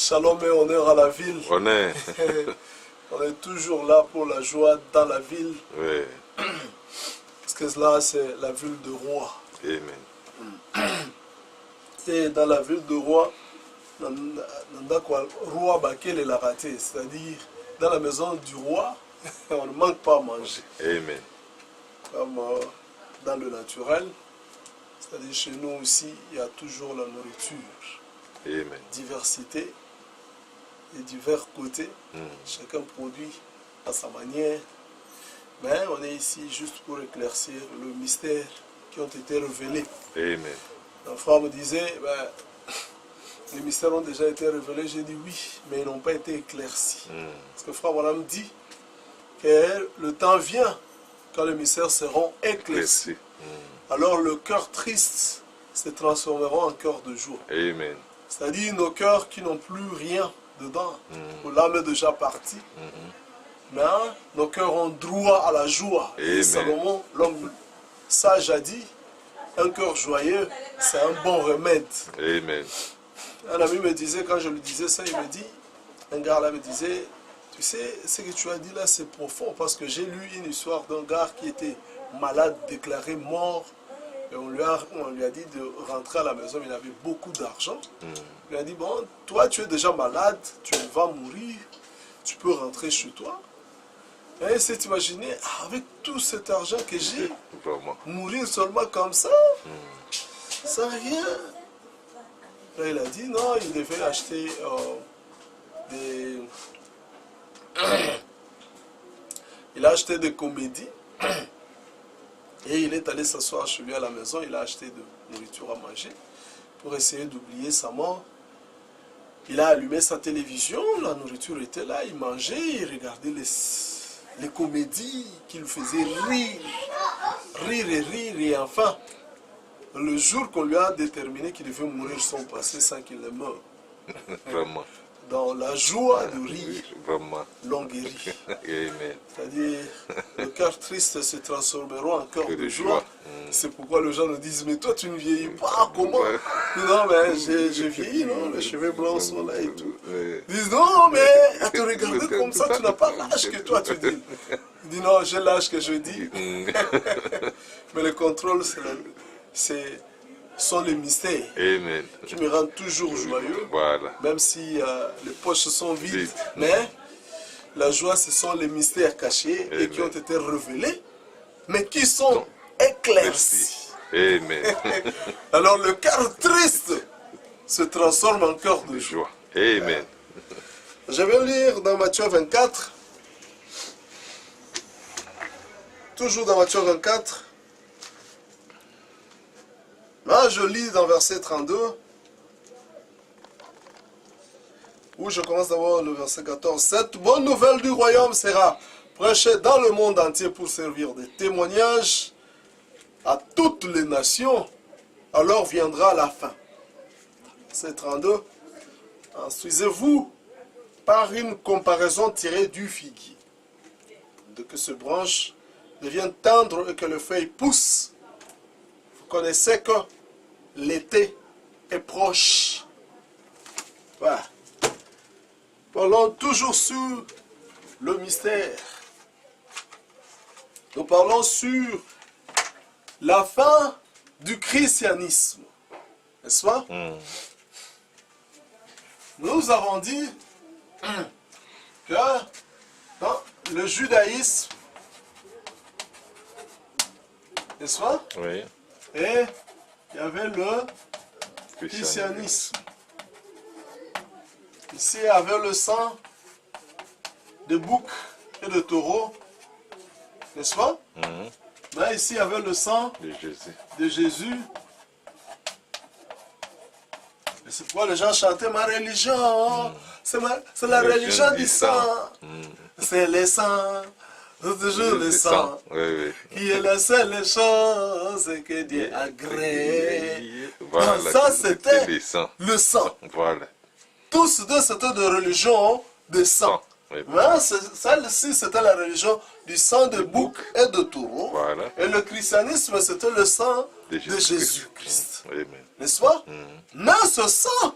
Shalom et honneur à la ville. Honneur. On est toujours là pour la joie dans la ville. Oui. Parce que là, c'est la ville de Roi. Amen. Et dans la ville de Roi, Roi Bakel est la raté. C'est-à-dire, dans la maison du roi, on ne manque pas à manger. Amen. Comme dans le naturel. C'est-à-dire, chez nous aussi, il y a toujours la nourriture. Amen. Diversité et divers côtés. Chacun produit à sa manière. Mais on est ici juste pour éclaircir le mystère qui ont été révélés. Amen. Un frère me disait, les mystères ont déjà été révélés. J'ai dit oui, mais ils n'ont pas été éclaircis. Parce que frère Branham dit que le temps vient quand les mystères seront éclaircis. Alors le cœur triste se transformera en cœur de joie. Amen. C'est-à-dire nos cœurs qui n'ont plus rien dedans, où l'âme est déjà partie, mais nos cœurs ont droit à la joie. Et Salomon, l'homme sage, a dit, un cœur joyeux, c'est un bon remède. Amen. Un ami me disait, quand je lui disais ça, il me dit, un gars là me disait, tu sais, ce que tu as dit là, c'est profond, parce que j'ai lu une histoire d'un gars qui était malade, déclaré mort, et on lui a dit de rentrer à la maison, il avait beaucoup d'argent. Il lui a dit, bon, toi tu es déjà malade, tu vas mourir, tu peux rentrer chez toi. Et il s'est imaginé, avec tout cet argent que j'ai, mourir seulement comme ça, sans rien. Là il a dit, non, il devait acheter des... Il a acheté des comédies. Et il est allé s'asseoir chez lui à la maison, il a acheté de nourriture à manger pour essayer d'oublier sa mort. Il a allumé sa télévision, la nourriture était là, il mangeait, il regardait les comédies qui le faisaient rire, et enfin, le jour qu'on lui a déterminé qu'il devait mourir son passé sans qu'il ne meure. Vraiment. Dans la joie de rire, l'on guérit. C'est-à-dire, le cœur triste se transformera en cœur de joie. C'est pourquoi les gens nous disent, mais toi tu ne vieillis pas, comment? Non, mais j'ai vieilli, non, les cheveux blancs sont là et tout. Ils disent, non, mais à te regarder comme ça, tu n'as pas l'âge que toi tu dis. Il dit, non, j'ai l'âge que je dis. Mais le contrôle, sont les mystères qui me rendent toujours joyeux, même si les poches sont vides. Mais la joie, ce sont les mystères cachés et qui ont été révélés, mais qui sont éclaircis. Alors le cœur triste se transforme en cœur de joie. Amen. Je vais lire dans Matthieu 24, toujours dans Matthieu 24. Là, je lis dans verset 32, où je commence d'abord le verset 14. Cette bonne nouvelle du royaume sera prêchée dans le monde entier pour servir de témoignage à toutes les nations. Alors viendra la fin. Verset 32. Instruisez-vous par une comparaison tirée du figuier, de que ce branche devienne tendre et que les feuilles poussent. Vous connaissez que l'été est proche. Voilà. Parlons toujours sur le mystère. Nous parlons sur la fin du christianisme. N'est-ce pas? Nous avons dit que dans le judaïsme, n'est-ce pas? Oui. Et il y avait le christianisme. Ici, il y avait le sang de bouc et de taureau. N'est-ce pas? Mais ici, il y avait le sang de Jésus. Et c'est pourquoi les gens chantaient ma religion. C'est la religion du sang. C'est le sang. C'est toujours le sang. Qui est la seule chose que Dieu agrée. Voilà, ça, c'était le sang. Voilà. Tous deux, c'était de religion de sang. Mais celle-ci, c'était la religion du sang de bouc et de taureau. Voilà. Et le christianisme, c'était le sang de Jésus-Christ. Amen. N'est-ce pas? Mais ce sang,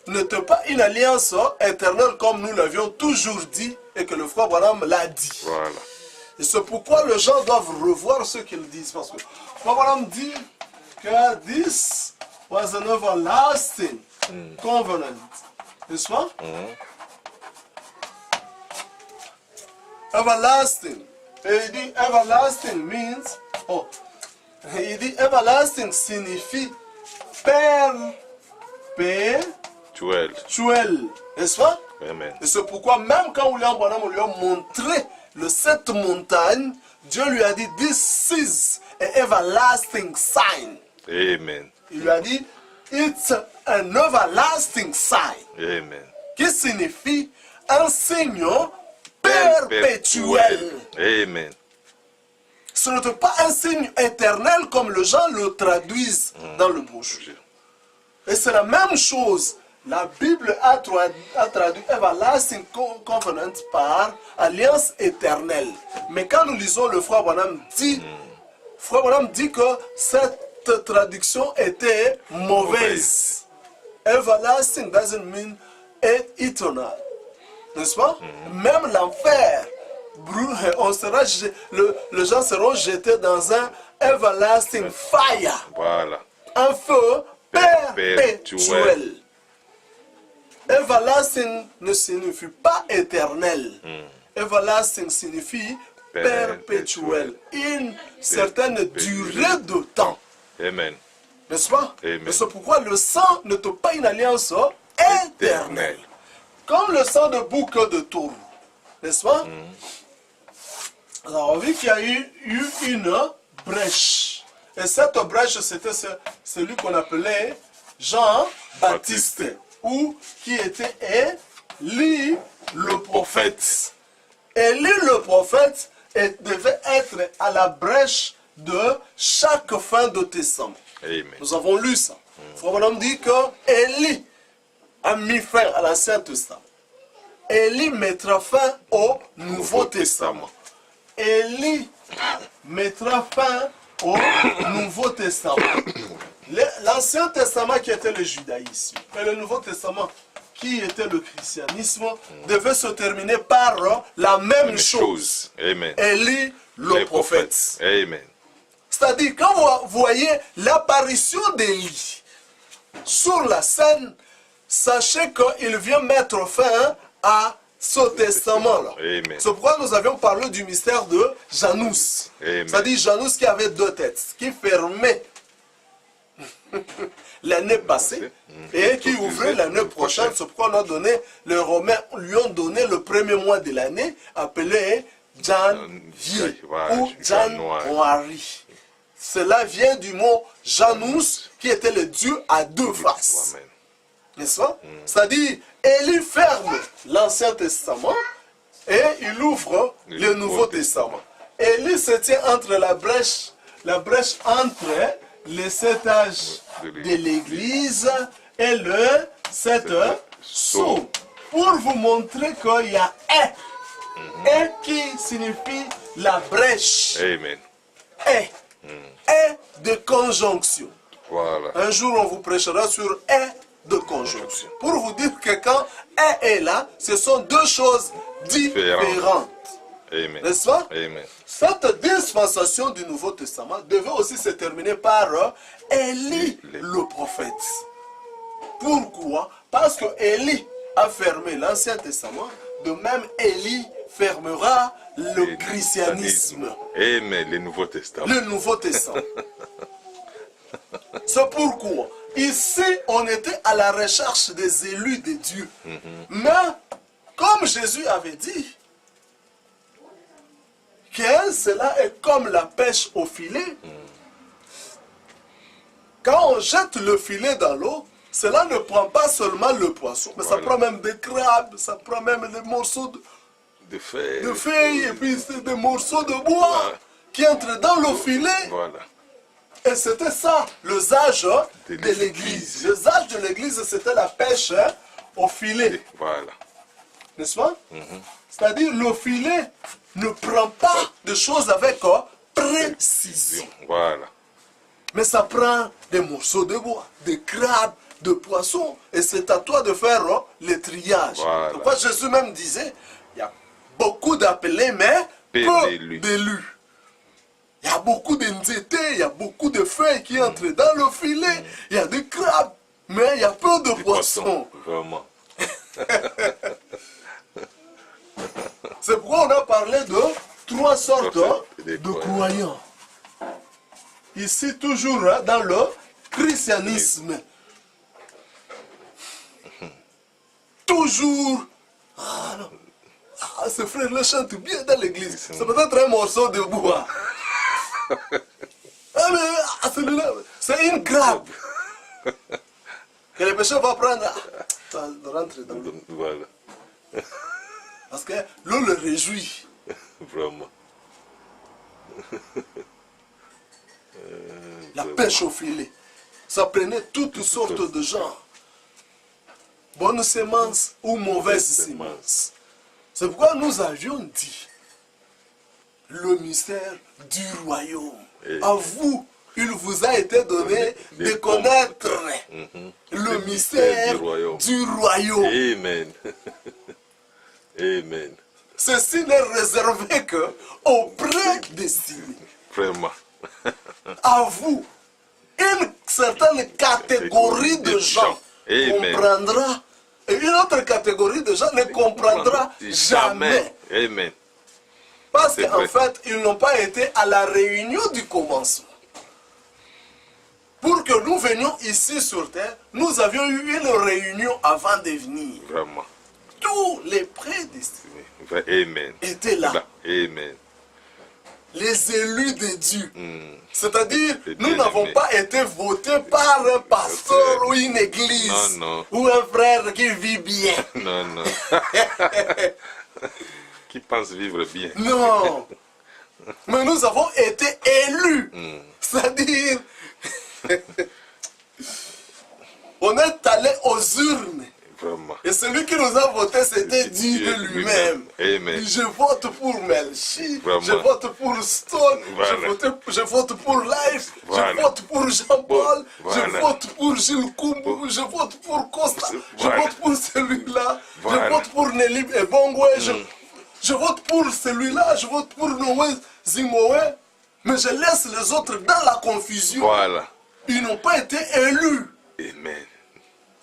n'était pas une alliance éternelle comme nous l'avions toujours dit et que le frère Branham l'a dit. Voilà. Et c'est pourquoi les gens doivent revoir ce qu'ils disent. Parce que le frère Branham dit que this was an everlasting covenant. N'est-ce pas? Everlasting. Et il dit everlasting means. Oh. Et il dit everlasting signifie perpétuel. N'est-ce pas? Amen. Et c'est pourquoi même quand William Branham lui a montré cette montagne, Dieu lui a dit this is an everlasting sign. Amen. Il lui a dit it's an everlasting sign. Amen. Qui signifie un signe perpétuel. Amen. Ce n'est pas un signe éternel comme les gens le traduisent dans le bouche. Et c'est la même chose. La Bible a traduit Everlasting Covenant par alliance éternelle. Mais quand nous lisons le frère Branham dit que cette traduction était mauvaise. Everlasting doesn't mean eternal. N'est-ce pas? Même l'enfer, les gens seront jetés dans un everlasting fire. Voilà. Un feu perpétuel. Everlasting ne signifie pas éternel. Everlasting signifie perpétuel. Une certaine durée de temps. Amen. N'est-ce pas? Amen. Et c'est pourquoi le sang n'est pas une alliance éternelle. Comme le sang de bouc de taureau. N'est-ce pas? Alors on vit qu'il y a eu une brèche. Et cette brèche, c'était celui qu'on appelait Jean-Baptiste. Ou qui était Élie le prophète. Élie le prophète devait être à la brèche de chaque fin de testament. Amen. Nous avons lu ça. Frère Branham dit que Élie a mis fin à l'Ancien Testament. Élie mettra fin au Nouveau Testament. Élie mettra fin au Nouveau Testament. L'Ancien Testament qui était le judaïsme et le Nouveau Testament qui était le christianisme devait se terminer par la même chose. Amen. Élie le prophète. Amen. C'est-à-dire quand vous voyez l'apparition d'Élie sur la scène, sachez qu'il vient mettre fin à ce testament-là. C'est pourquoi nous avions parlé du mystère de Janus. C'est-à-dire Janus qui avait deux têtes, qui fermait l'année passée et qui ouvrait l'année prochaine. C'est pourquoi les Romains lui ont donné le premier mois de l'année appelé Janvier ou Januari. Cela vient du mot Janus qui était le dieu à deux faces. N'est-ce pas? C'est-à-dire, Élie ferme l'Ancien Testament et il ouvre le Nouveau Testament. Élie se tient entre la brèche entre les 7 âges de l'Église et le 7 sceaux. Pour vous montrer qu'il y a un qui signifie la brèche. Amen. Un de conjonction. Voilà. Un jour, on vous prêchera sur un de conjonction. Pour vous dire que quand un est là, ce sont deux choses différentes. N'est-ce pas? Amen. Cette dispensation du Nouveau Testament devait aussi se terminer par Élie le prophète. Pourquoi? Parce que Élie a fermé l'Ancien Testament, de même Élie fermera le christianisme. Amen. Le Nouveau Testament. Le Nouveau Testament. C'est pourquoi ici on était à la recherche des élus de Dieu. Mais comme Jésus avait dit, que cela est comme la pêche au filet. Quand on jette le filet dans l'eau, cela ne prend pas seulement le poisson, mais ça prend même des crabes, ça prend même des morceaux de feuilles et puis des morceaux de bois qui entrent dans le filet. Et c'était ça, l'usage de l'église. L'usage de l'église, c'était la pêche au filet. N'est-ce pas? C'est-à-dire, le filet ne prend pas de choses avec précision. Mais ça prend des morceaux de bois, des crabes, de poissons. Et c'est à toi de faire le triage. Voilà. Pourquoi Jésus même disait, il y a beaucoup d'appelés, mais peu d'élus. Il y a beaucoup d'indiétés, il y a beaucoup de feuilles qui entrent dans le filet, il y a des crabes, mais il y a peu de poissons. Vraiment. C'est pourquoi on a parlé de 3 sortes de croyants. Ici, toujours dans le christianisme. Toujours. Ah non. Ah, ce frère-là chante bien dans l'église. C'est peut-être un morceau de bois. Ah, mais celui-là, c'est une grappe. Que le pécheur va prendre. Ça rentre dans l'eau. Voilà. Parce que l'eau le réjouit. Vraiment. La pêche au filet. Ça prenait toutes sortes de gens. Bonne sémence ou mauvaise sémence. C'est pourquoi nous avions dit le mystère du royaume. À vous, il vous a été donné de connaître le mystère du royaume. Amen. Amen. Ceci n'est réservé qu'aux prédestinés. Vraiment. À vous, une certaine catégorie de gens comprendra, et une autre catégorie de gens ne comprendra jamais. Amen. Parce qu'en fait, ils n'ont pas été à la réunion du commencement. Pour que nous venions ici sur terre, nous avions eu une réunion avant de venir. Vraiment. Tous les prédestinés Amen. étaient là. Amen. Les élus de Dieu. C'est-à-dire, nous n'avons pas été votés par un pasteur ou une église. Non. Ou un frère qui vit bien. Non. Qui pense vivre bien. Non. Mais nous avons été élus. C'est-à-dire, on est allé aux urnes. Vraiment. Et celui qui nous a voté, c'était Dieu lui-même. Amen. Je vote pour Melchi, Vraiment. je vote pour Stone, Voilà. je vote pour Life, Voilà. je vote pour Jean-Paul, Voilà. je vote pour Gilles Koumou, je vote pour Costa, Voilà. je vote pour celui-là, Voilà. je vote pour Nelly Ebongwe, je vote pour celui-là, je vote pour Noé Zimoé, mais je laisse les autres dans la confusion. Voilà. Ils n'ont pas été élus. Amen.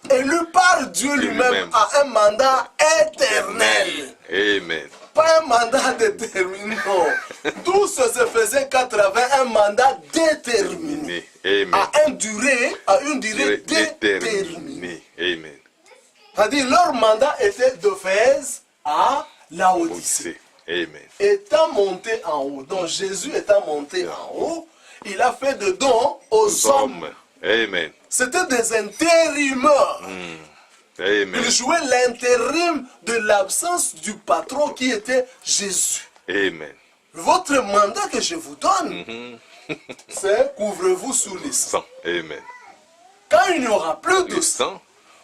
Élu par Dieu lui-même à un mandat éternel. Amen. Pas un mandat déterminé. Non. Tout ça se faisait qu'à travers un mandat déterminé. Amen. À une durée déterminée. Amen. C'est-à-dire leur mandat était de Éphèse à Laodicée. Amen. Étant monté en haut, donc Jésus étant monté en haut, il a fait de dons aux hommes. Amen. C'était des intérimaires. Amen. Il jouait l'intérim de l'absence du patron qui était Jésus. Amen. Votre mandat que je vous donne, c'est couvrez-vous sous les sangs. Sang. Amen. Quand il n'y aura plus de Le sang, sang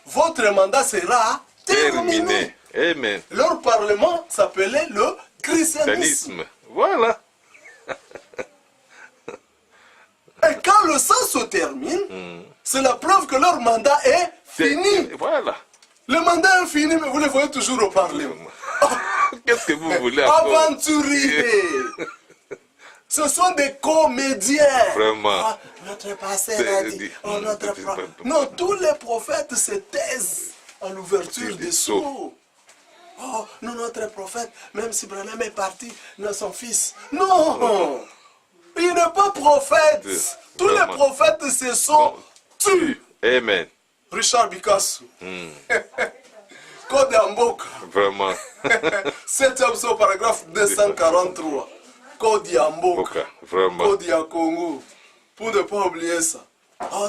votre mandat sera terminé. terminé. Amen. Leur parlement s'appelait le christianisme. Christianisme. Voilà. Et quand le sang se termine, c'est la preuve que leur mandat est fini. Voilà. Le mandat est fini, mais vous les voyez toujours au parlement. Qu'est-ce que vous voulez encore? Aventuriers. Ce sont des comédiens. Vraiment. Ah, notre pasteur a dit, oh, notre non, tous les prophètes se taisent à l'ouverture des sceaux. Oh, non, notre prophète, même si Branham est parti, non, son fils. Non, il n'est pas prophète. Tous les prophètes se sont tus. Amen. Richard Bikassou. Code Amboka. Vraiment. 7e psaume, paragraphe 243. Code Amboka. Vraiment. Code ya Congo. Pour ne pas oublier ça. Oh,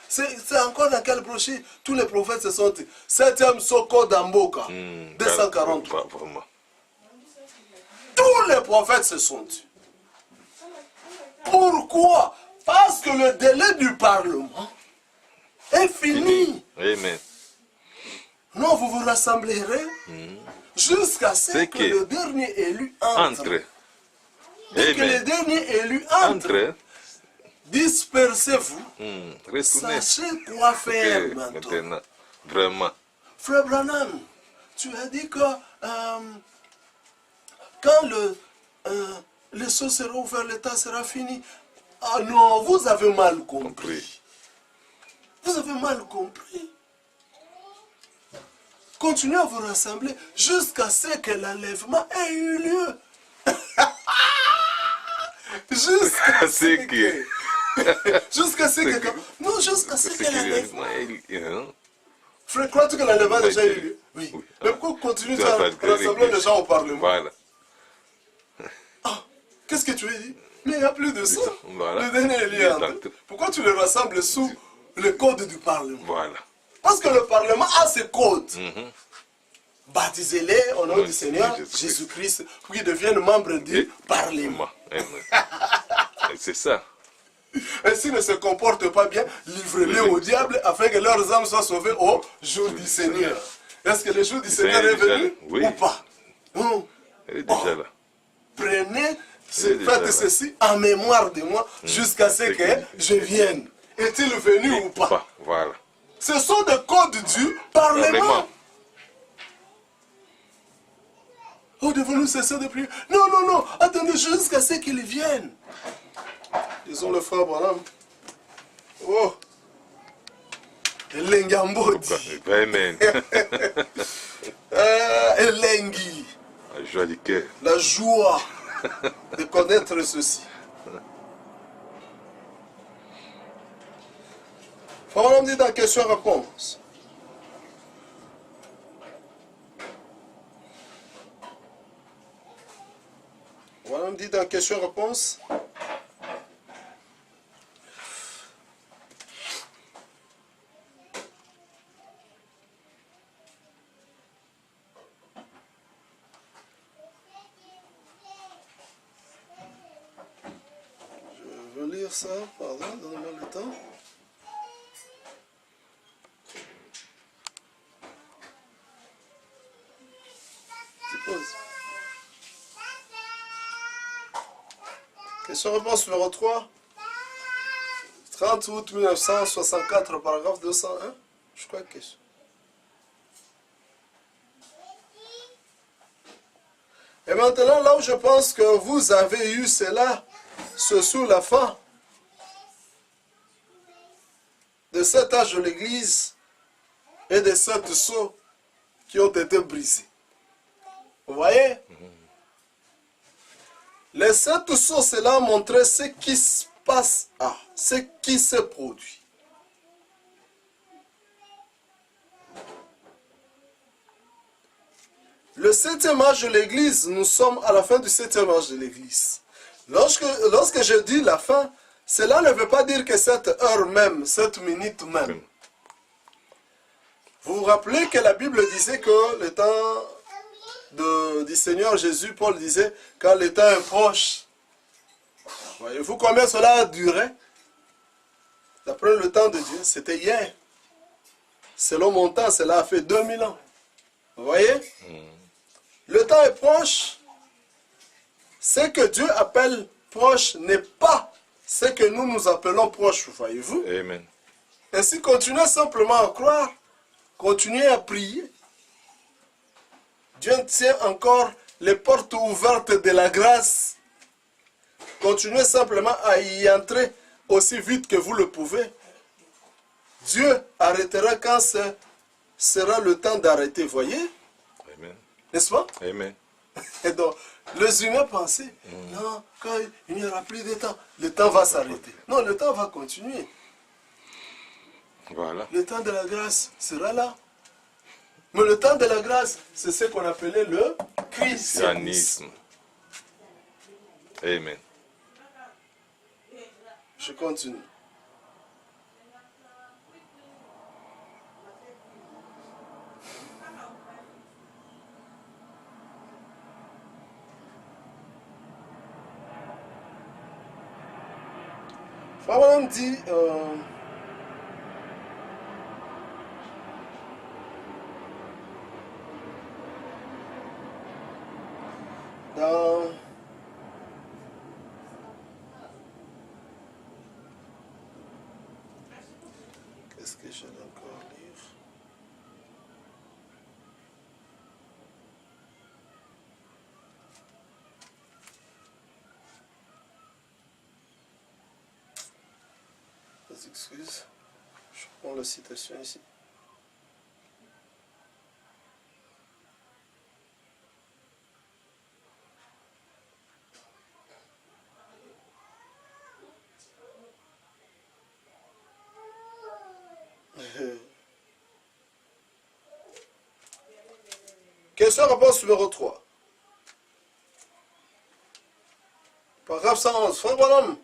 c'est encore dans quel brochure tous les prophètes se sont... 7e psaume, Code Amboka. 243. Vraiment. Tous les prophètes se sont tus. Pourquoi? Parce que le délai du Parlement est fini. Amen. Non, vous vous rassemblerez jusqu'à ce que le dernier élu entre. Dès que le dernier élu entre, dispersez-vous. Retournez. Sachez quoi faire Ok, maintenant. maintenant. Vraiment. Frère Branham, tu as dit que quand les cieux seront ouverts, l'état sera fini. Ah non, vous avez mal compris. Compris. Vous avez mal compris. Continuez à vous rassembler jusqu'à ce que l'enlèvement ait eu lieu. Jusqu'à ce que... Jusqu'à ce que... Non, jusqu'à ce que l'enlèvement... Frère, crois-tu que l'enlèvement a déjà eu lieu? Oui. Oui. Mais pourquoi continuer à rassembler les gens au Parlement? Voilà. Ah, qu'est-ce que tu as dit? Mais il n'y a plus de ça. Voilà. Le dernier est lié entre eux. Pourquoi tu les rassembles sous le code du Parlement? Voilà. Parce que le Parlement a ses codes. Baptisez-les au nom du Seigneur Jésus-Christ pour qu'ils deviennent membres du Parlement. Et c'est ça. Et s'ils ne se comportent pas bien, livrez-les au diable afin que leurs âmes soient sauvées au jour du Seigneur. Est-ce que le jour du Seigneur est venu ou pas? Non. Elle est déjà là. Prenez, faites ceci en mémoire de moi jusqu'à ce que je vienne. Est-il venu ou pas? Voilà. Ce sont des codes du Parlement. Oh, devons-nous cesser de prier? Non, non, non. Attendez jusqu'à ce qu'ils viennent. Disons le frère Branham. Oh. Elengambodi. Amen. Elengi. La joie du cœur. La joie de connaître ceci. Frère Branham dit dans question-réponse. Voilà, on dit dans question-réponse. Je veux lire ça, pardon, donnez-moi le temps. Petite pause. Question-réponse numéro 3. 30 août 1964, paragraphe 201. Je crois que... Et maintenant, là où je pense que vous avez eu cela, c'est sur la fin de cet âge de l'Église et de sept sceaux qui ont été brisés. Vous voyez? Les sept sceaux, cela montrait ce qui se passe, ce qui se produit. Le septième âge de l'Église, nous sommes à la fin du septième âge de l'Église. Lorsque je dis la fin, cela ne veut pas dire que cette heure même, cette minute même. Vous vous rappelez que la Bible disait que le temps du Seigneur Jésus, Paul disait, quand le temps est proche. Voyez-vous combien cela a duré? D'après le temps de Dieu, c'était hier. Selon mon temps, cela a fait 2000 ans. Vous voyez? Le temps est proche. Ce que Dieu appelle proche n'est pas ce que nous appelons proche, voyez-vous? Amen. Ainsi, continuez simplement à croire, continuez à prier. Dieu tient encore les portes ouvertes de la grâce. Continuez simplement à y entrer aussi vite que vous le pouvez. Dieu arrêtera quand ce sera le temps d'arrêter, voyez? Amen. N'est-ce pas? Amen. Et donc, les humains pensaient, non, quand il n'y aura plus de temps, le temps va s'arrêter. Non, le temps va continuer. Voilà. Le temps de la grâce sera là. Mais le temps de la grâce, c'est ce qu'on appelait le christianisme. Amen. Je continue. Abraham dit, dans Qu'est-ce que je dois encore lire? Des excuses. Je prends la citation ici. Question-réponse numéro 3. Paragraphe 111. Frère Bonhomme.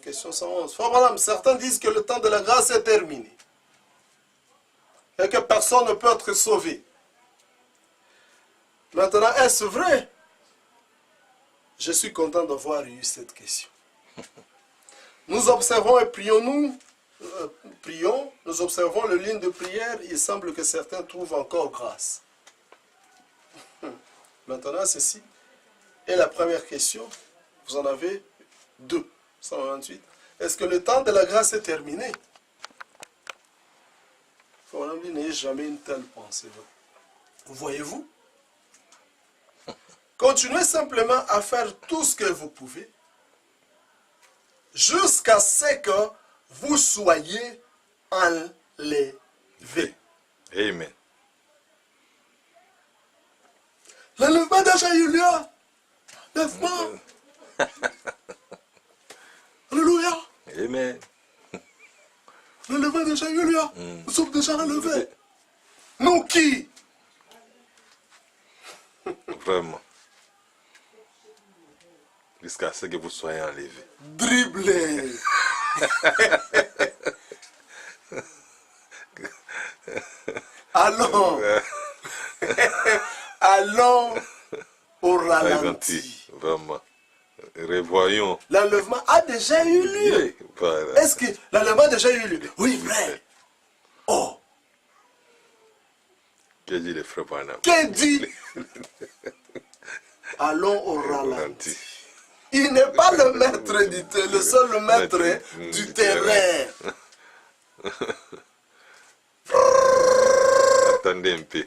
Question 111. Frère Bonhomme, certains disent que le temps de la grâce est terminé. Et que personne ne peut être sauvé. Maintenant, est-ce vrai? Je suis content d'avoir eu cette question. Nous observons et prions, nous observons le ligne de prière. Il semble que certains trouvent encore grâce. Maintenant, ceci est la première question. Vous en avez 2. 128. Est-ce que le temps de la grâce est terminé? On n'ayez jamais une telle pensée. Voyez-vous? Continuez simplement à faire tout ce que vous pouvez jusqu'à ce que vous soyez enlevés. Amen. L'enlèvement déjà eu lieu. L'enlèvement. Alléluia. Amen. L'enlèvement déjà eu lieu. Nous sommes déjà enlevés. Nous qui? Vraiment. Jusqu'à ce que vous soyez enlevés. Dribblés. Allons. Allons au ralenti. Vraiment. Revoyons. L'enlèvement a déjà eu lieu. Voilà. Est-ce que l'enlèvement a déjà eu lieu? Oui, vrai. Oh. Que dit le frère Branham? Que dit? Allons au ralenti. Il n'est pas le maître du terrain, le seul maître du terrain. Attendez un peu.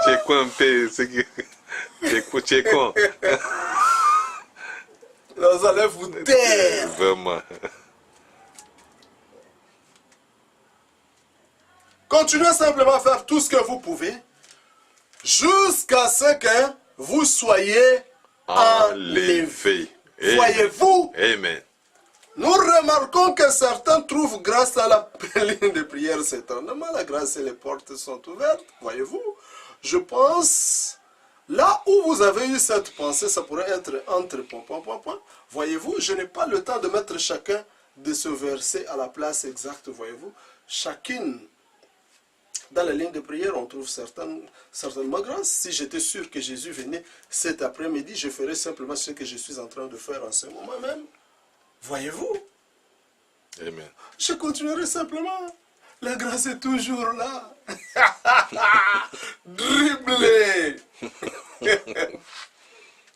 Tu es quoi un peu? Tu es quoi? Vous allez vous taire. Vraiment. Continuez simplement à faire tout ce que vous pouvez jusqu'à ce que vous soyez enlevés. Voyez-vous? Amen. Nous remarquons que certains trouvent grâce à la ligne de prière certainement. La grâce et les portes sont ouvertes. Voyez-vous? Je pense, là où vous avez eu cette pensée, ça pourrait être entre point. Voyez-vous, je n'ai pas le temps de mettre chacun de ce verset à la place exacte. Voyez-vous? Chacune, dans la ligne de prière, on trouve certainement grâce. Si j'étais sûr que Jésus venait cet après-midi, je ferais simplement ce que je suis en train de faire en ce moment même. Voyez-vous? Amen. Je continuerai simplement. La grâce est toujours là. Dribblé.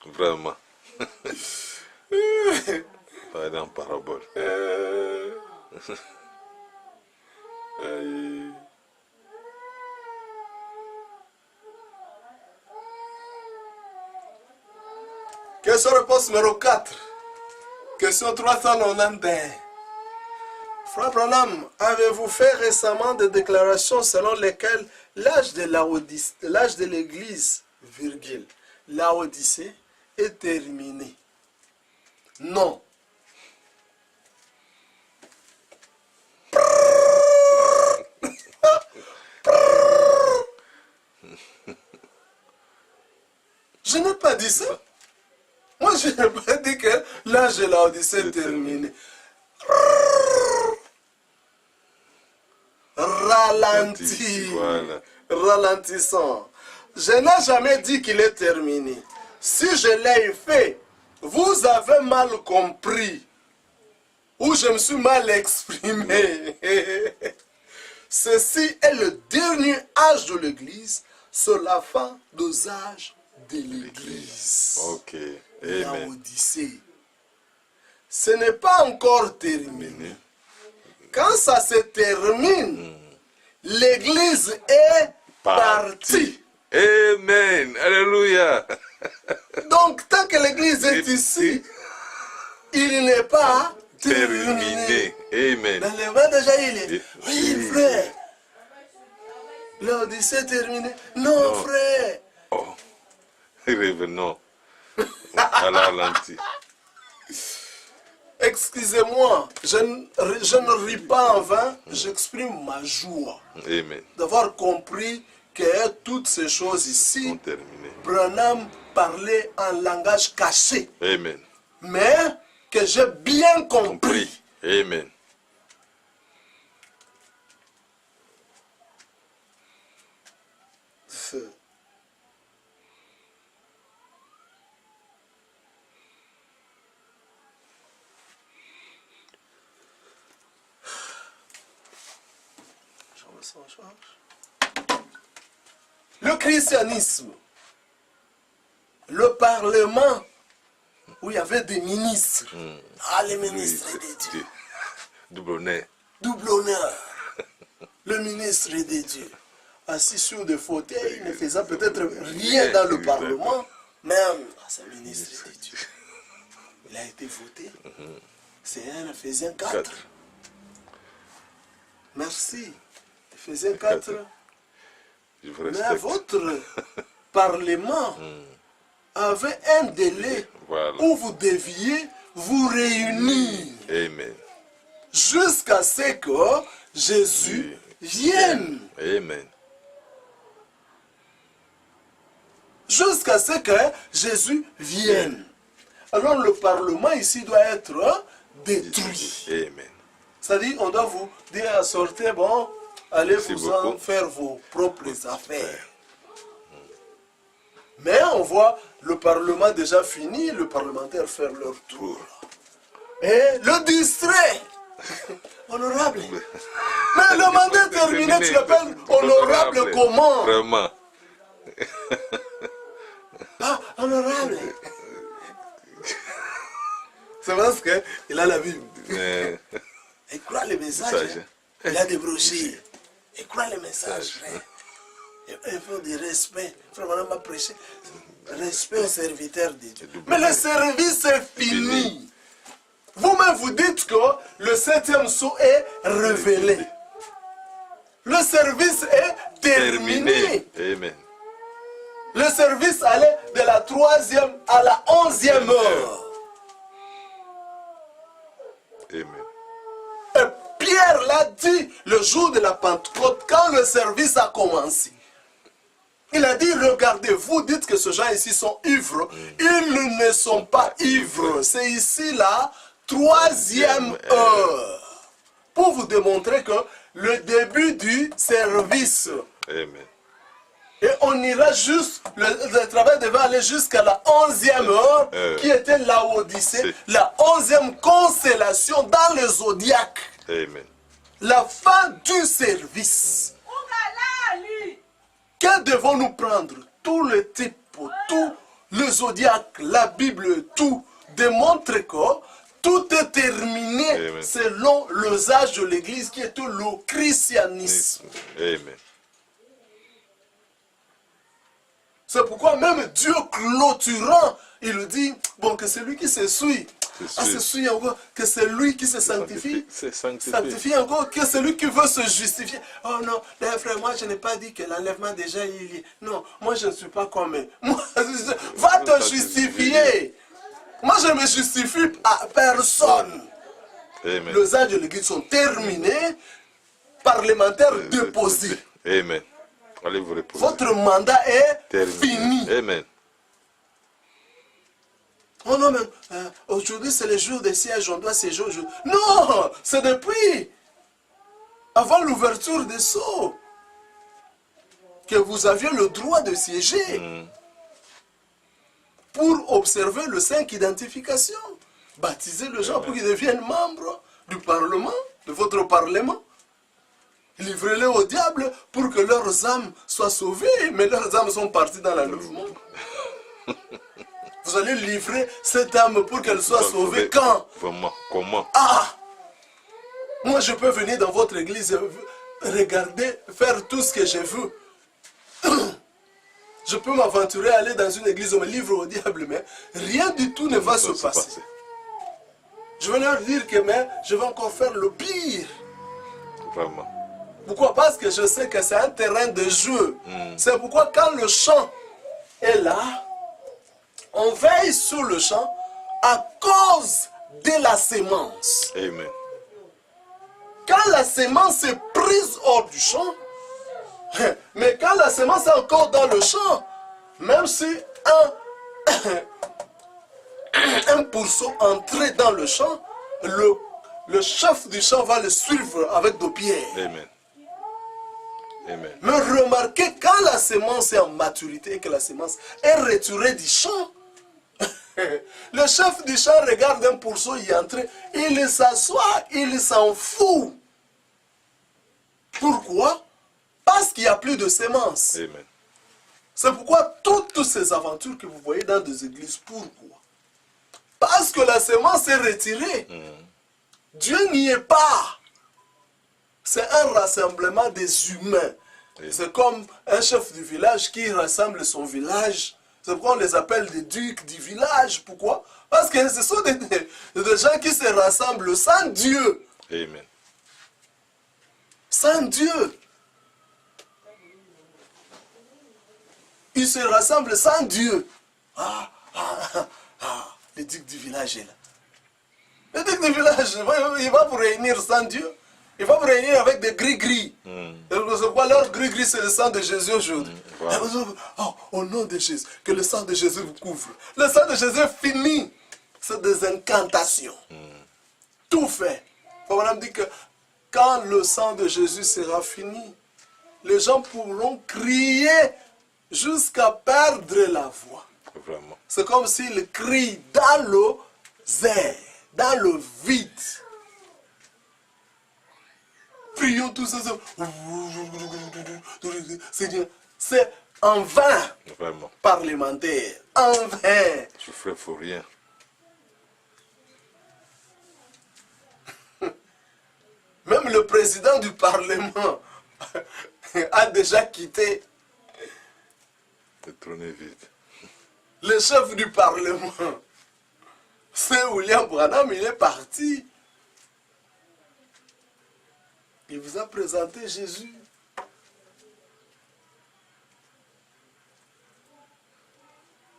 Vraiment. Pas dans parabole. Question réponse numéro 4. Question 391. Frère Branham, avez-vous fait récemment des déclarations selon lesquelles l'âge de l'Église, Laodicée, est terminé? Non. Je n'ai pas dit ça. Moi, je n'ai pas dit que l'âge de l'Odyssée est terminé. Ralenti. Voilà. Ralentissant. Je n'ai jamais dit qu'il est terminé. Si je l'ai fait, vous avez mal compris. Ou je me suis mal exprimé. Ceci est le dernier âge de l'Église. C'est la fin des âges de l'Église. Ok. Amen. Laodicée. ce n'est pas encore terminé. Quand ça se termine, l'église est partie. Amen. Alléluia. Donc, tant que l'église est ici, il n'est pas terminé. Amen. Dans les mains déjà, il est. Oui, frère. L'Odyssée est terminée. Non, frère. Oh. Revenons à la ralentie. Excusez-moi, je ne ris pas en vain, j'exprime ma joie Amen. d'avoir compris que toutes ces choses ici, Sont terminés. Branham parlait en langage caché, Amen. mais que j'ai bien compris. Amen. Le christianisme, le parlement, où il y avait des ministres. Ah, les ministres des dieux. Double honneur. Double honneur. Le ministre des dieux, assis sur des fauteuils, ne faisant peut-être rien dans le parlement, même c'est le ministre des dieux. Il a été voté. C'est un Ephésiens 4. Merci. Ephésiens 4. Je vous Mais respecte. votre parlement avait un délai Voilà. où vous deviez vous réunir Amen. jusqu'à ce que Jésus vienne. Amen. Jusqu'à ce que Jésus vienne. Alors le parlement ici doit être détruit. Amen. C'est-à-dire, on doit vous dire à sortir, bon, allez Merci vous en beaucoup. faire vos propres affaires. Mais on voit le parlement déjà fini, le parlementaire faire leur tour. Et le distrait, honorable. Mais le mandat est terminé, tu l'appelles honorable comment? Vraiment. Ah, honorable. C'est parce qu'il a la Bible. Mais, Il croit les messages. Message. Il a des brochures. Il croit les messages, frère. Il faut du respect. Frère, on m'a prêché. Respect aux serviteurs de Dieu. Mais le service est fini. Vous-même, vous dites que le 7e sceau est révélé. Le service est terminé. Amen. Le service allait de la 3e à la 11e heure. Amen. Et Pierre l'a dit le jour de la Pentecôte, quand le service a commencé. Il a dit, regardez, vous dites que ces gens ici sont ivres. Ils ne sont pas ivres. C'est ici la 3e heure. Pour vous démontrer que le début du service, Amen. et on ira juste, le travail devait aller jusqu'à la 11e heure, qui était la Odyssée, la 11e constellation dans le zodiaque. Amen. La fin du service. Que devons-nous prendre? Tout le type, tout le zodiaque, la Bible, tout démontre que tout est terminé. Amen. Selon l'usage de l'Église qui est le christianisme. Amen. C'est pourquoi même Dieu clôturant, il dit, bon, que c'est lui qui se suit. Se suit encore, que c'est lui qui se sanctifie. Sanctifie encore, que c'est lui qui veut se justifier. Oh non, les frères, moi je n'ai pas dit que l'enlèvement déjà il est. Non, moi je ne suis pas comme eux. Va te justifier. Moi je ne me justifie à personne. Amen. Les âges de l'église sont terminés, parlementaires déposés. Amen. Allez vous reposer. Votre mandat est Terminé. fini. Amen. Oh non, mais aujourd'hui c'est le jour des sièges, on doit siéger aujourd'hui. Non, c'est depuis avant l'ouverture des sceaux que vous aviez le droit de siéger pour observer le 5 identification. Baptiser les gens pour qu'ils deviennent membres du Parlement, de votre Parlement. Livrez-les au diable pour que leurs âmes soient sauvées, mais leurs âmes sont parties dans l'enlèvement. Vous allez livrer cette âme pour qu'elle soit sauvée quand? Vraiment, comment? Ah! Moi, je peux venir dans votre église, regarder, faire tout ce que je veux. Je peux m'aventurer à aller dans une église, on me livre au diable, mais rien du tout ne va se passer. Je vais leur dire que mais, je vais encore faire le pire. Vraiment. Pourquoi? Parce que je sais que c'est un terrain de jeu. C'est pourquoi quand le champ est là, on veille sur le champ à cause de la sémence. Amen. Quand la sémence est prise hors du champ, mais quand la sémence est encore dans le champ, même si un pourceau entrait dans le champ, le chef du champ va le suivre avec des pierres. Amen. Amen. Mais remarquez, quand la sémence est en maturité et que la sémence est retirée du champ, le chef du champ regarde un pourceau y entrer, il s'assoit, il s'en fout. Pourquoi? Parce qu'il n'y a plus de sémence. Amen. C'est pourquoi toutes ces aventures que vous voyez dans des églises, pourquoi? Parce que la sémence est retirée. Dieu n'y est pas. C'est un rassemblement des humains. C'est comme un chef du village qui rassemble son village. C'est pourquoi on les appelle des ducs du village. Pourquoi? Parce que ce sont des gens qui se rassemblent sans Dieu. Amen. Sans Dieu. Ils se rassemblent sans Dieu. Le duc du village est là. Le duc du village, il va vous réunir sans Dieu. Il va vous réunir avec des gris-gris. C'est quoi leur gris-gris, c'est le sang de Jésus aujourd'hui. Oh, au nom de Jésus, que le sang de Jésus vous couvre. Le sang de Jésus finit. C'est des incantations. Tout fait. Madame dit que quand le sang de Jésus sera fini, les gens pourront crier jusqu'à perdre la voix. Vraiment. C'est comme s'ils crient dans le zère, dans le vide. Prions tous ensemble. Seigneur, c'est en vain. Vraiment. Parlementaire, en vain. Tu ferais pour rien. Même le président du Parlement a déjà quitté. Le trône est vide. Le chef du Parlement, c'est William Branham, il est parti. Il vous a présenté Jésus.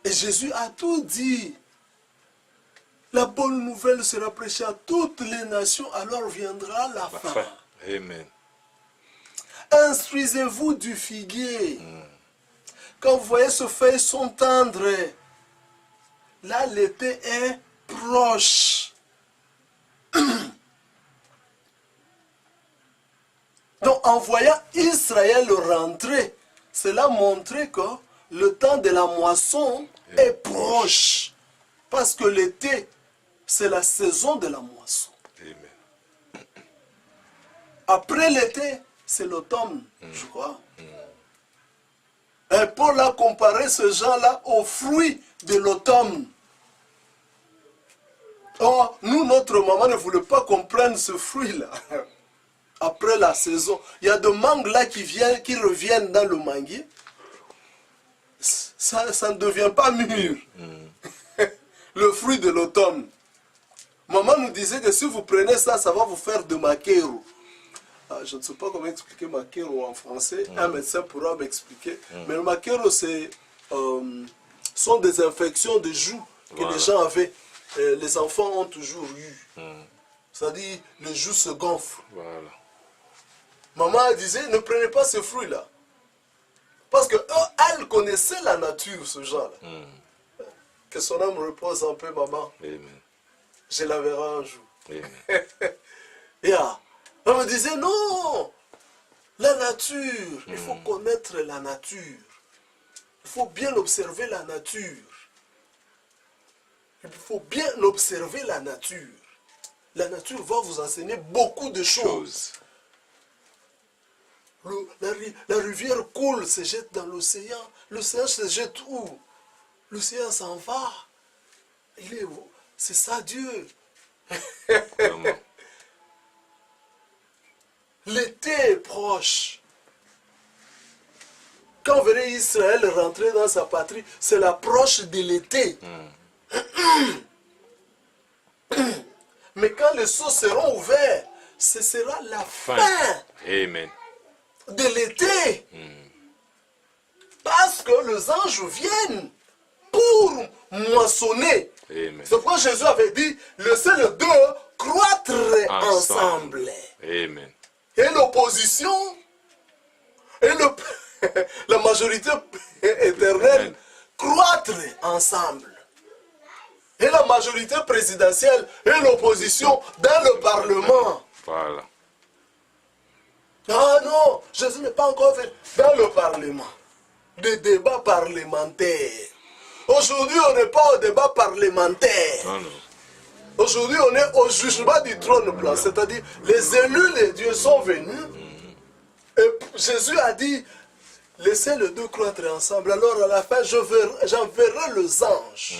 Et Jésus a tout dit. La bonne nouvelle sera prêchée à toutes les nations, alors viendra la fin. Amen. Instruisez-vous du figuier. Quand vous voyez ce feuilles sont tendres, là l'été est proche. Donc en voyant Israël rentrer, cela montrait que le temps de la moisson est proche. Parce que l'été, c'est la saison de la moisson. Amen. Après l'été, c'est l'automne, je crois. Et Paul a comparé ce genre-là aux fruits de l'automne. Or, nous, notre maman ne voulait pas qu'on prenne ce fruit-là. Après la saison, il y a des mangues là qui reviennent dans le manguier. Ça ne devient pas mûr. Le fruit de l'automne. Maman nous disait que si vous prenez ça, ça va vous faire de maquereau. Je ne sais pas comment expliquer maquereau en français. Un médecin pourra m'expliquer. Mais le maquereau, sont des infections de joues que les gens avaient. Les enfants ont toujours eu. C'est-à-dire, les joues se gonflent. Voilà. Maman disait, ne prenez pas ce fruit-là. Parce qu'elle connaissait la nature, ce genre-là. Que son âme repose un peu, maman. Amen. Je la verrai un jour. Amen. Elle me disait, non, la nature, il faut connaître la nature. Il faut bien observer la nature. Il faut bien observer la nature. La nature va vous enseigner beaucoup de choses. La rivière coule, se jette dans l'océan. L'océan se jette où? L'océan s'en va. C'est ça Dieu. Vraiment. L'été est proche. Quand on verrait Israël rentrer dans sa patrie, c'est l'approche de l'été. Mais quand les seaux seront ouverts, ce sera la fin Amen. de l'été. Parce que les anges viennent pour moissonner. Amen. C'est pourquoi Jésus avait dit, laissez les deux croître ensemble. Amen. Et l'opposition et la majorité éternelle croître ensemble. Et la majorité présidentielle et l'opposition dans le Parlement. Voilà. Ah non, Jésus n'est pas encore fait dans le Parlement. Des débats parlementaires. Aujourd'hui, on n'est pas au débat parlementaire. Non, non. Aujourd'hui, on est au jugement du trône blanc. C'est-à-dire, les élus de Dieu sont venus. Et Jésus a dit, laissez les deux croître ensemble. Alors, à la fin, j'enverrai les anges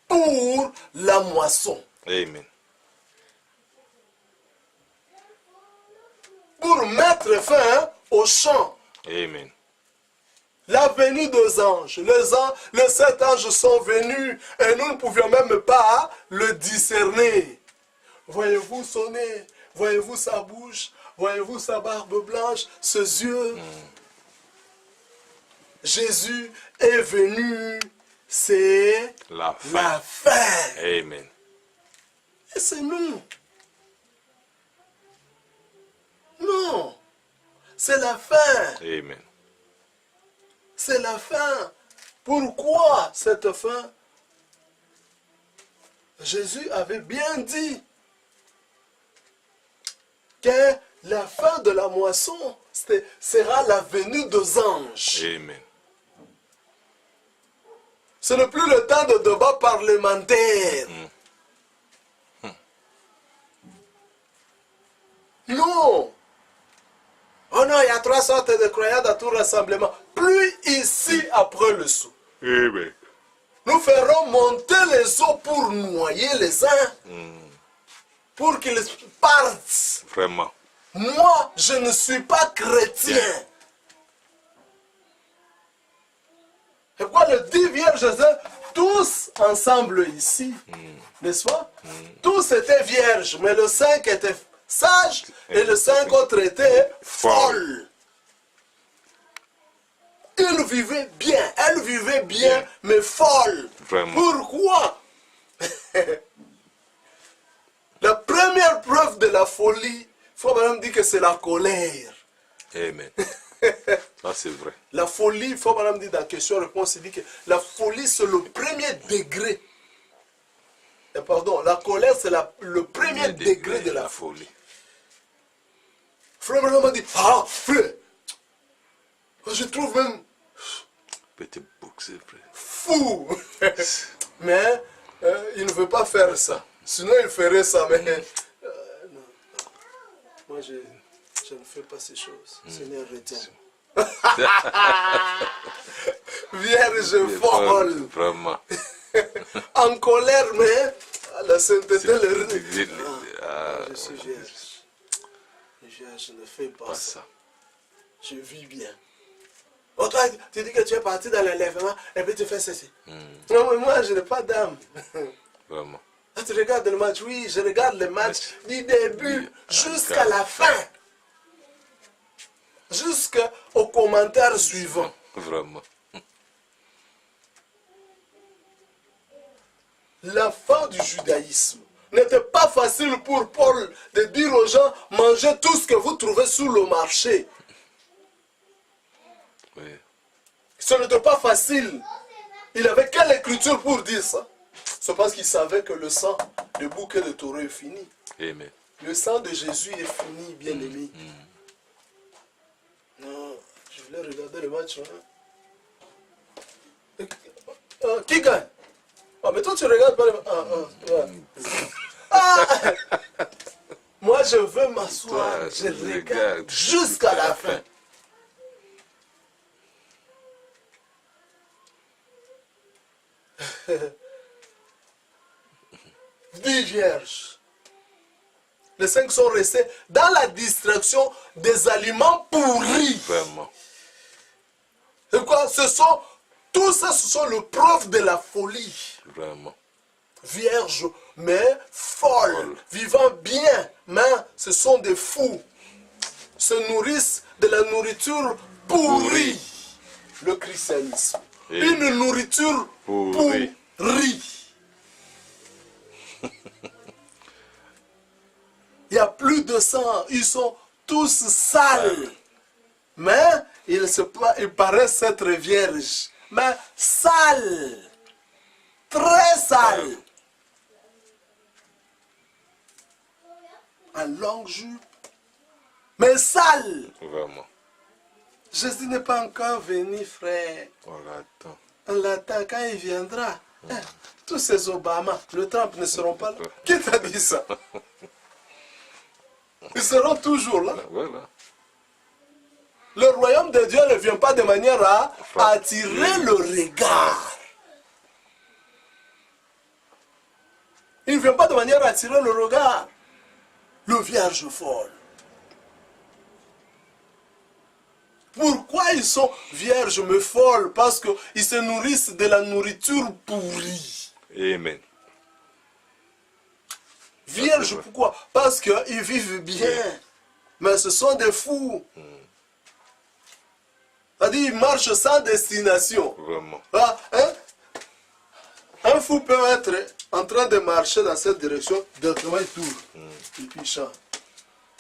pour la moisson. Amen. Pour mettre fin au champ. Amen. La venue des anges. Les 7 anges sont venus et nous ne pouvions même pas le discerner. Voyez-vous son nez, voyez-vous sa bouche, voyez-vous sa barbe blanche, ses yeux. Jésus est venu, c'est La fin. la fin. Amen. Et c'est nous. Non, c'est la fin. Amen. C'est la fin. Pourquoi cette fin? Jésus avait bien dit que la fin de la moisson sera la venue des anges. Amen. Ce n'est plus le temps de débat parlementaire. Non. Oh non, il y a 3 sortes de croyants dans tout rassemblement. Plus ici après le sou. Amen. Nous ferons monter les eaux pour noyer les uns. Pour qu'ils partent. Vraiment. Moi, je ne suis pas chrétien. Et pourquoi les 10 vierges, tous ensemble ici, n'est-ce pas? Tous étaient vierges, mais le 5 était sage et les 5 autres étaient folles. Ils vivaient bien, elles vivaient bien, mais folles. Vraiment. Pourquoi? La première preuve de la folie, il faut même dire que c'est la colère. Amen. Ça, c'est vrai. La folie, il faut même dire dans la question-réponse, il dit que la folie, c'est le premier degré. Et pardon, la colère, c'est le premier degré de la folie. Frère Branham dit, ah, frère, je trouve même Petit bouc, c'est vrai. fou. Mais il ne veut pas faire ça. Sinon, il ferait ça. Mais non. Moi, je ne fais pas ces choses. Seigneur, retiens. Vierge folle. Vraiment. En colère, mais la sainteté le je suis vierge. Je ne fais pas ça. Je vis bien. Oh, toi, tu dis que tu es parti dans l'enlèvement et puis tu fais ceci. Non, mais moi, je n'ai pas d'âme. Vraiment. Ah, tu regardes le match? Oui, je regarde le match du début jusqu'à la fin. Jusqu'au commentaire suivant. Vraiment. La fin du judaïsme n'était pas facile pour Paul de dire aux gens, mangez tout ce que vous trouvez sur le marché. Oui. Ce n'était pas facile. Il avait quelle écriture pour dire ça? C'est parce qu'il savait que le sang du bouquet de taureau est fini. Amen. Le sang de Jésus est fini, bien aimé. Non, je voulais regarder le match. Hein. Qui gagne? Ah, mais toi, tu regardes pas le match. Moi, je veux m'asseoir. Toi, Je je regarde regarde jusqu'à la fin. vierges. Les 5 sont restés dans la distraction des aliments pourris. Vraiment. C'est quoi? Tout ça, ce sont le preuve de la folie. Vraiment. Vierges, mais folles, vivant bien, mais ce sont des fous. Se nourrissent de la nourriture pourrie. Le christianisme. Une nourriture pourrie. Il y a plus de sang. Ils sont tous sales. Mais ils paraissent être vierges. Mais sales. Très sales. En longue jupe. Mais sales. Vraiment. Jésus n'est pas encore venu, frère. On l'attend. On l'attend quand il viendra. Tous ces Obama, le Trump ne seront pas là. Qui t'a dit ça? Ils seront toujours là. Voilà. Le royaume de Dieu ne vient pas de manière à attirer le regard. Il ne vient pas de manière à attirer le regard. Le vierge folle. Pourquoi ils sont vierges mais folles? Parce qu'ils se nourrissent de la nourriture pourrie. Amen. Vierges, pourquoi? Parce qu'ils vivent bien. Mais ce sont des fous. C'est-à-dire, ils marchent sans destination. Vraiment. Ah, hein? Un fou peut être en train de marcher dans cette direction, directement il tourne. Et puis il chante.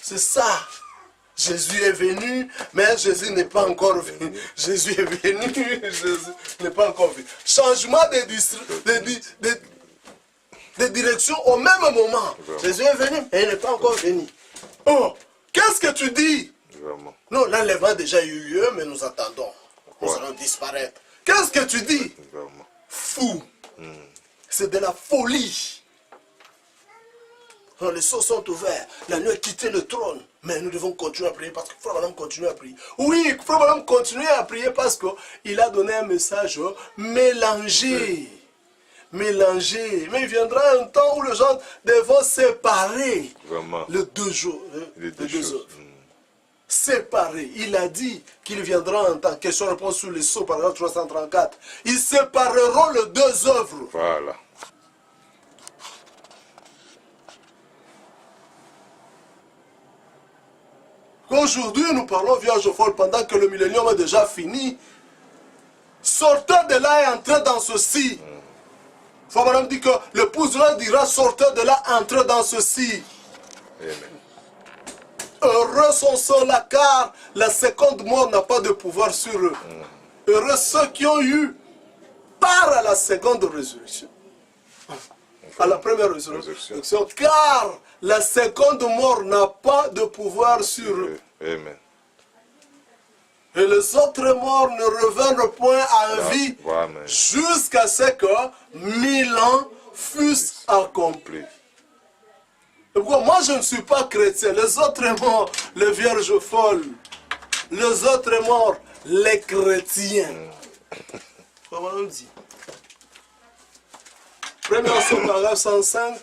C'est ça. Jésus est venu, mais Jésus n'est pas encore venu. Jésus est venu, Jésus n'est pas encore venu. Changement de direction au même moment. Vraiment. Jésus est venu, et il n'est pas encore venu. Oh, qu'est-ce que tu dis? Vraiment. Non, l'enlèvement a déjà eu lieu, mais nous attendons. Nous allons disparaître. Qu'est-ce que tu dis? Vraiment. Fou. C'est de la folie. Alors, les sceaux sont ouverts. La nuit a quitté le trône. Mais nous devons continuer à prier parce que Frère Branham continue à prier. Oui, Frère Branham continue à prier parce qu'il a donné un message mélangé. Mélangé. Mais il viendra un temps où les gens devront séparer. Vraiment. Les 2 jours. Les deux choses. Séparés. Il a dit qu'il viendra un temps. Question-réponse sur les sceaux, paragraphe 334. Ils sépareront les 2 œuvres. Voilà. Aujourd'hui, nous parlons vierge folle pendant que le millénium est déjà fini. Sortez de là et entrez dans ceci. Frère Branham dit que l'épouse là dira sortez de là, entrez dans ceci. Amen. Heureux sont ceux-là car la seconde mort n'a pas de pouvoir sur eux. Heureux ceux qui ont eu part à la seconde résurrection. À la première résurrection. Car la seconde mort n'a pas de pouvoir sur eux. Amen. Et les autres morts ne revinrent point à vie Amen. jusqu'à ce que 1000 ans fussent accomplis. Et pourquoi moi je ne suis pas chrétien? Les autres morts, les vierges folles. Les autres morts, les chrétiens. Comment on dit? Premier sur paragraphe 105.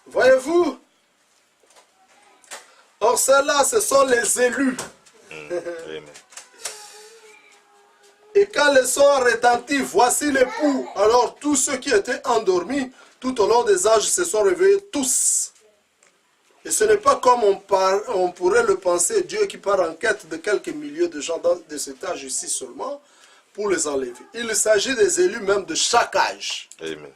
Voyez-vous? Or, ceux-là, ce sont les élus. Amen. Et quand les sons retentis, voici l'époux. Alors, tous ceux qui étaient endormis tout au long des âges se sont réveillés, tous. Et ce n'est pas comme on pourrait le penser, Dieu qui part en quête de quelques milliers de gens de cet âge ici seulement, pour les enlever. Il s'agit des élus même de chaque âge. Amen.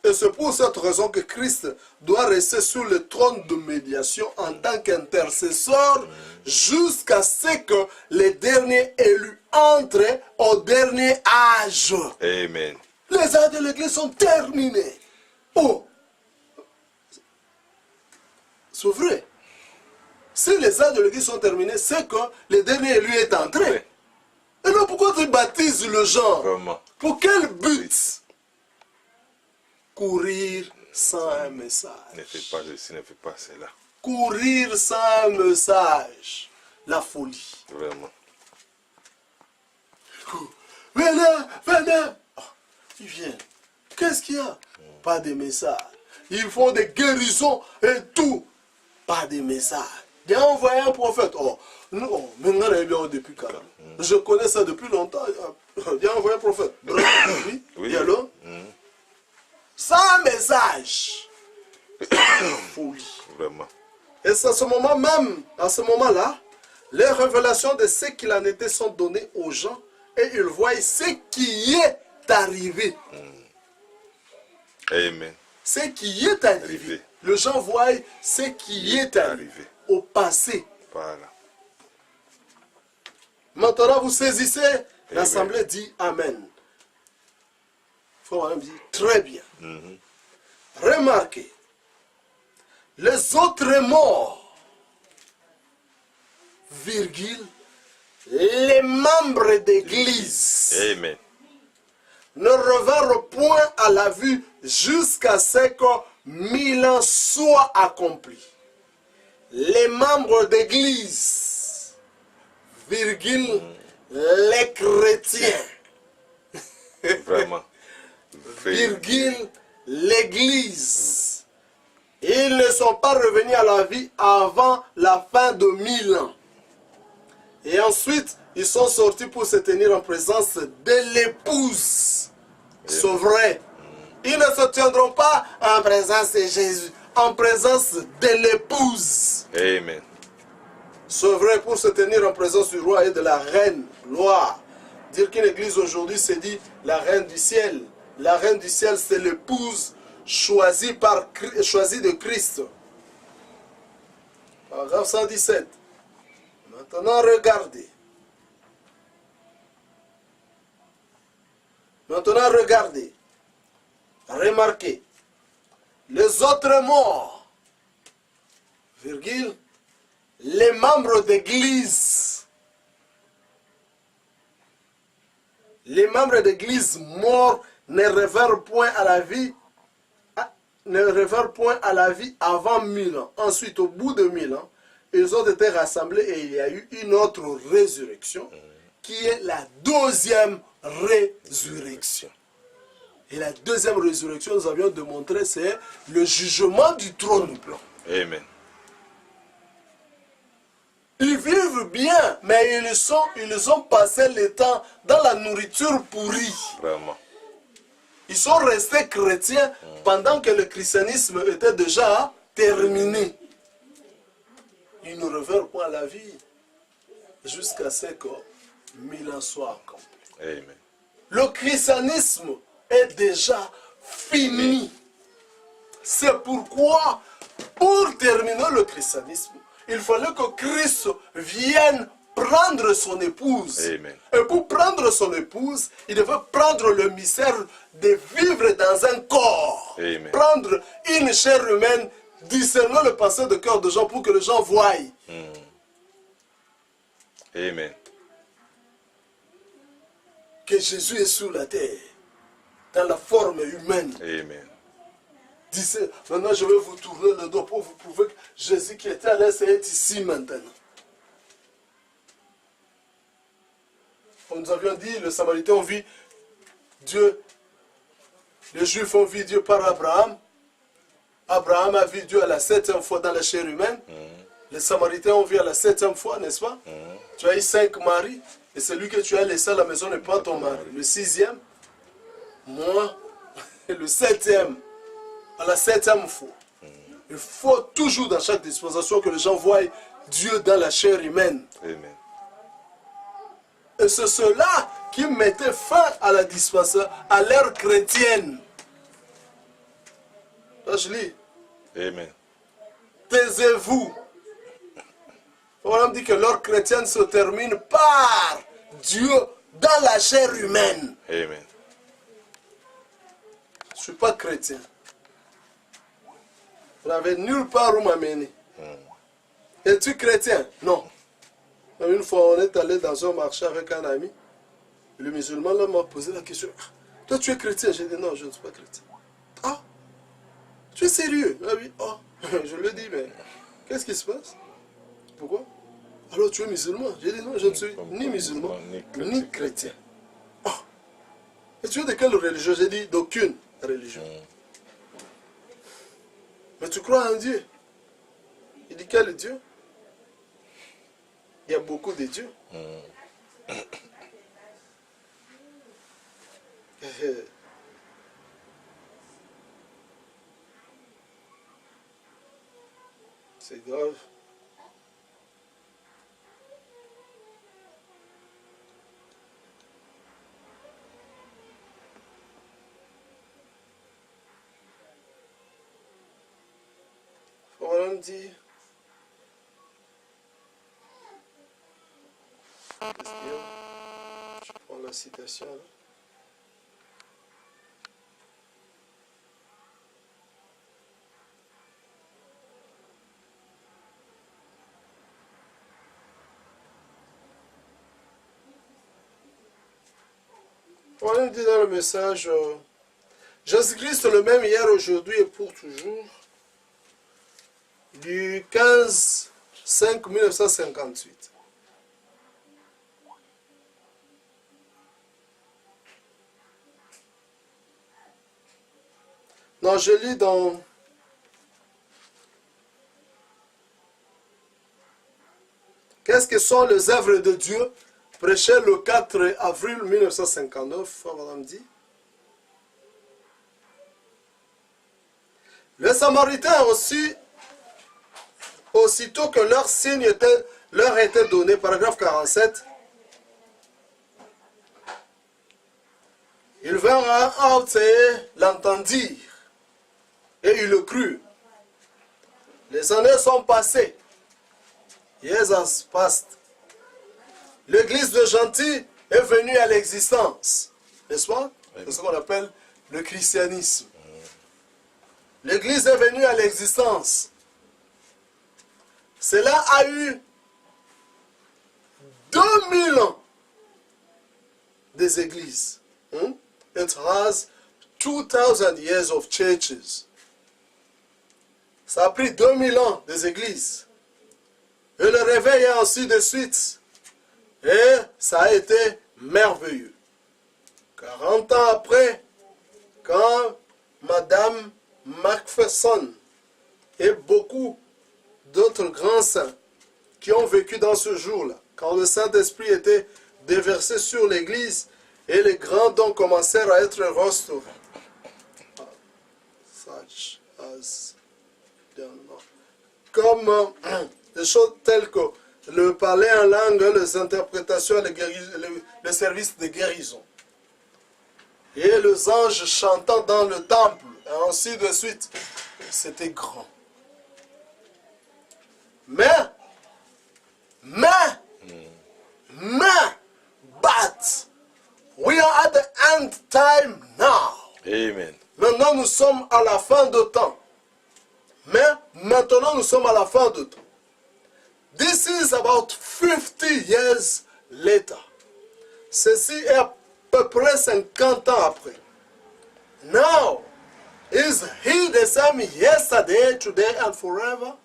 Et c'est pour cette raison que Christ doit rester sur le trône de médiation en tant qu'intercesseur jusqu'à ce que les derniers élus entrent au dernier âge. Amen. Les âges de l'Église sont terminés. Oh! C'est vrai. Si les âges de l'Église sont terminés, c'est que le dernier élu est entré. Et alors pourquoi tu baptises le genre? Vraiment. Pour quel but? Courir sans un message. Ne fais pas ceci, ne fais pas cela. Courir sans un message. La folie. Vraiment. venez, venez. Oh, ils viennent. Qu'est-ce qu'il y a? Pas de message. Ils font des guérisons et tout. Pas de message. Il a envoyé un prophète. Oh, non, maintenant, il est bien depuis quand? Je connais ça depuis longtemps. Il a envoyé un prophète. Oui, Oui. et alors? Sans message. Folie. Vraiment. Et c'est à ce moment même, à ce moment-là, les révélations de ce qu'il en était sont données aux gens et ils voient ce qui est arrivé. Amen. Ce qui est arrivé. Les gens voient ce qui est arrivé au passé. Voilà. Maintenant, vous saisissez. L'Assemblée dit Amen. Frère Madame dit très bien. Remarquez, les autres morts, virgule, les membres d'église Amen. ne revinrent point à la vue jusqu'à ce que 1000 ans soient accomplis. Les membres d'église, virgule, les chrétiens, Vraiment. virgule, l'église. Ils ne sont pas revenus à la vie avant la fin de 1000 ans. Et ensuite, ils sont sortis pour se tenir en présence de l'épouse. C'est vrai. Ils ne se tiendront pas en présence de Jésus, en présence de l'épouse. Amen. C'est vrai, pour se tenir en présence du roi et de la reine. Gloire. Dire qu'une église aujourd'hui se dit la reine du ciel. La reine du ciel, c'est l'épouse choisie de Christ. Paragraphe 117. Maintenant, regardez. Maintenant, regardez. Remarquez. Les autres morts, virgule, les membres d'église. Les membres d'église morts ne revinrent point à la vie, avant 1000 ans. Ensuite, au bout de 1000 ans, ils ont été rassemblés et il y a eu une autre résurrection qui est la deuxième résurrection. Et la deuxième résurrection, nous avions démontré, c'est le jugement du trône blanc. Amen. Ils vivent bien, mais ils ont passé le temps dans la nourriture pourrie. Vraiment. Ils sont restés chrétiens pendant que le christianisme était déjà terminé. Ils ne revinrent pas à la vie jusqu'à ce que 1000 ans soient accomplis. Amen. Le christianisme est déjà fini. C'est pourquoi, pour terminer le christianisme, il fallait que Christ vienne prendre son épouse. Amen. Et pour prendre son épouse, il devait prendre le mystère de vivre dans un corps. Amen. Prendre une chair humaine, discerner le passé de cœur de gens pour que les gens voient. Amen. Que Jésus est sur la terre, dans la forme humaine. Amen. Disait, maintenant je vais vous tourner le dos pour vous prouver que Jésus qui était à l'est est ici maintenant. Comme nous avions dit, les Samaritains ont vu Dieu, les Juifs ont vu Dieu par Abraham. Abraham a vu Dieu à la 7e fois dans la chair humaine. Les Samaritains ont vu à la 7e fois, n'est-ce pas? Tu as eu 5 maris, et celui que tu as laissé à la maison n'est pas ton mari. Le 6e, moi, et le 7e, à la 7e fois. Il faut toujours dans chaque dispensation que les gens voient Dieu dans la chair humaine. Amen. Et c'est cela qui mettait fin à la dispensation, à l'ère chrétienne. Là, je lis. Amen. Taisez-vous. On dit que l'ère chrétienne se termine par Dieu dans la chair humaine. Amen. Je ne suis pas chrétien. Vous n'avez nulle part où m'amener. Es-tu chrétien? Non. Une fois, on est allé dans un marché avec un ami. Le musulman là m'a posé la question. Toi, tu es chrétien? J'ai dit non, je ne suis pas chrétien. Ah, tu es sérieux? Ah oui. Oh, je lui ai dit, mais qu'est-ce qui se passe? Pourquoi? Alors tu es musulman? J'ai dit non, je ne suis ni musulman, ni chrétien. Oh, Et tu es de quelle religion? J'ai dit d'aucune religion. Mais tu crois en Dieu? Il dit quel Dieu? Il y a beaucoup de dieux. C'est grave. On dit, je prends la citation là. On dit dans le message, Jésus-Christ le même hier, aujourd'hui et pour toujours, du 15/5/1958. Non, je lis dans Qu'est-ce que sont les œuvres de Dieu? Prêché le 4 avril 1959, madame dit. Les Samaritains aussi, aussitôt que leur signe leur était donné, paragraphe 47, ils vinrent à l'entendirent et ils le crurent. Les années sont passées. Years has passed. L'église de gentil est venue à l'existence. N'est-ce pas? C'est ce qu'on appelle le christianisme. L'église est venue à l'existence. Cela a eu 2000 ans des églises. It has 2000 years of churches. Ça a pris 2000 ans des églises. Et le réveil est ainsi de suite. Et ça a été merveilleux. 40 ans après, quand Madame Macpherson et beaucoup d'autres grands saints qui ont vécu dans ce jour-là, quand le Saint-Esprit était déversé sur l'Église et les grands dons commencèrent à être restaurés. Comme des choses telles que le parler en langue, les interprétations, les services de guérison. Et les anges chantant dans le temple, et ainsi de suite. C'était grand. But we are at the end time now. Amen. Maintenant, nous sommes à la fin de temps. Mais maintenant, nous sommes à la fin de temps. This is about 50 years later. Ceci est à peu près 50 ans après. Now, is he the same yesterday, today and forever?